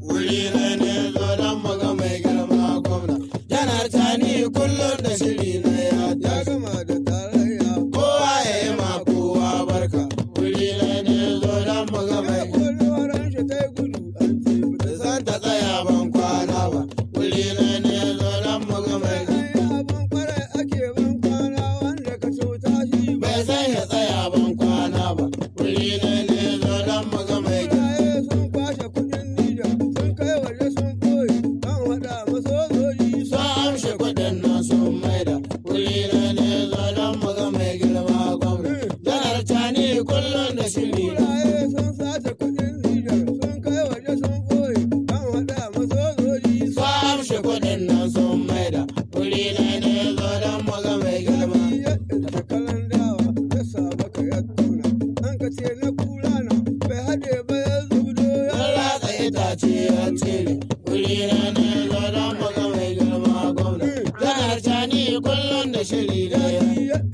wuri ne zo don muga mai girma gwamna. Janar Tani kullum da shiri na ya gama da tarayya. Kowa ya yi ma kowa barka. Wuri ne zo don muga mai kullum shi ta gudu an ce da san ta tsaya ban kwana ba. Wuri ne zo don muga mai abin kwarai ake ban kwana wanda ka cuta shi bai san ya tsaya ban kwana ba. Wuri ne zo don muga mai sun kwashe kudin Nijar sun kai waje sun boye kan wada masojoji sun amshe kudin nan sun maida. Wuri ne zo don muga mai girma gwamna. Janar Tani kullum da shiri sun sace kudin Nijar sun kai waje sun boye kan wada masojoji sun amshe kudin nan sun maida. Wuri ne zo don muga mai girma. Kalan dawa ya saba ka ya tuna an ka ce na kula na bai haɗe ba ya zudo ya latsa itace ya tsere. Wuri ne zo don muga mai girma gwamna. Janar Tani kullum da shiri da ya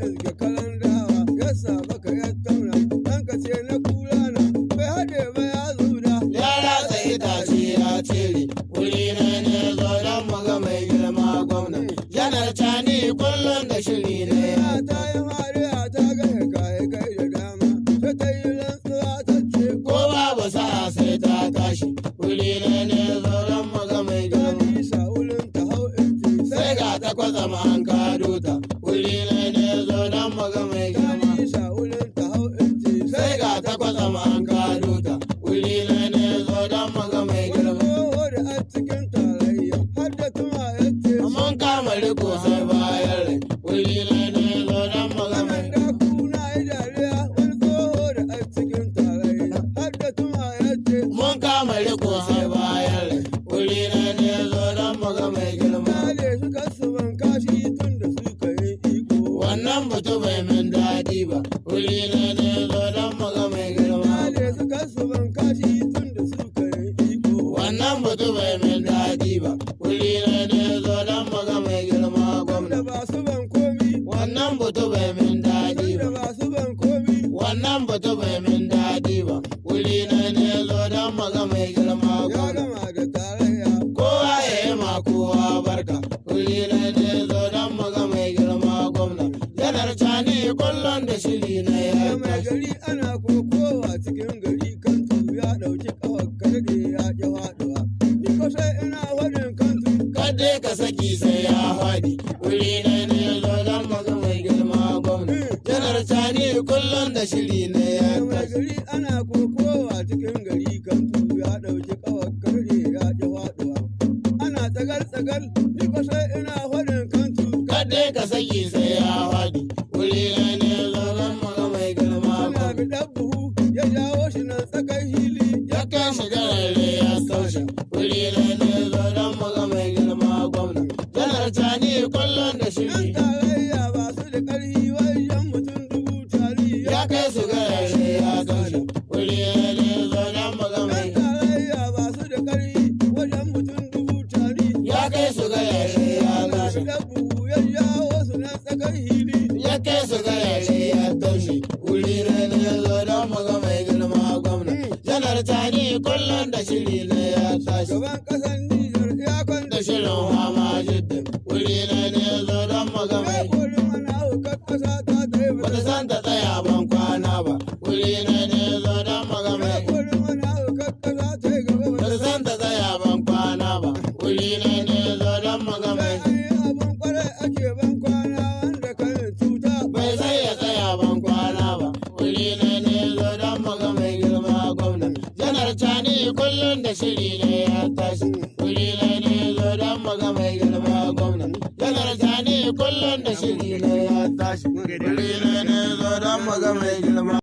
iske kalan dawa ya saba ka ya tuna an ka ce na kula na bai haɗe ba ya zuda ya latsa itace ya tsere. Wuri ne zo don muga mai girma gwamna. Janar Tani kullum da shiri da ya ta yi mariya ta gaya kai kai da dama ta ta yi rantsuwa ta ce ko babu sa'a sai ta tashi. Wuri ne zo don muga mai girma. Sa'ulun ta hau inci sai ga ta kwatsama an kado ta. Wuri ne zo don muga mai girma. Sa'ulun ta hau inci sai ga ta kwatsama an kado ta. Wuri ne zo don muga mai girma. Ko da a cikin tarayya har da tuma ya ce mun kama riko sai bayan rai. Wuri ne zo don muga mai girma. Kuna yi dariya wani tsoho da a cikin tarayya har da tuma ya ce mun kama riko sai bayan rai. Wuri ne zo don muga mai girma. Kale suka suban kashi tun da suka yi iko. Wannan mutum bai min daɗi ba. Wuri ne zo don muga mai girma. Kale suka suban kashi tun da suka yi iko. Wannan mutum bai min daɗi ba. Wuri ne zo don muga mai girma gwamna. Ba su ban komi. Wannan mutum bai min daɗi ba. Ba su ban komi. Wannan mutum bai min daɗi ba. Wuri ne zo don muga mai girma gwamna. Ya gama da tarayya. Kowa ya yi ma kowa barka. Wuri ne zo don muga mai girma gwamna. Janar Tani kullum da shiri na ya mai gari ana kokowa cikin gari kantu ya ɗauki kawar karɗe ya ƙi faɗuwa. Ni ko sai ina waɗin kantu. Kadde ka saki sai ya faɗi. Wuri ne zo don muga mai girma gwamna. Janar Tani kullum da shiri na ya mai gari ana kokowa cikin gari kantu ya ɗauki kawar karɗe ya ƙi faɗuwa. Ana tsagal-tsagal ni ko sai ina waɗin kantu. Kadde ka saki sai ya faɗi. Wuri ne zo don muga mai girma gwamna. Ana biɗar buhu ya jawo shi nan tsakar hili ya kai shi garare ya saushe. Wuri ne zo don muga mai girma gwamna. Janar Tani kullum da shiri. Yan tarayya ba su da ƙarfi wajen mutum dubu tari ya kai su garare ya saushe. Wuri ne zo don muga mai. Yan tarayya ba su da ƙarfi wajen mutum dubu tari ya kai su garare ya saushe. Ana biɗar buhu ya jawo su nan tsakar hili ya kai su garare ya taushe. Wuri ne zo don muga mai girma gwamna. Janar Tani kullum da shiri ne ya tashi. Gaban ƙasar Nijar ya kwanta shirin fama jiddin. Wuri ne zo don muga mai. Bata san ta tsaya ban kwana ba. Wuri ne zo don muga mai. Bata san ta tsaya ban kwana ba. Wuri ne zo don muga mai. Abin kwarai ake ban kwana wanda kan cuta. Bai sai ya tsaya ban kwana ba. Wuri ne zo don muga mai girma gwamna. Janar Tani kullum da shiri ne ya tashi. Wuri ne zo don muga mai girma gwamna. Janar Tani kullum da shiri ne ya tashi. Wuri ne zo don muga mai girma.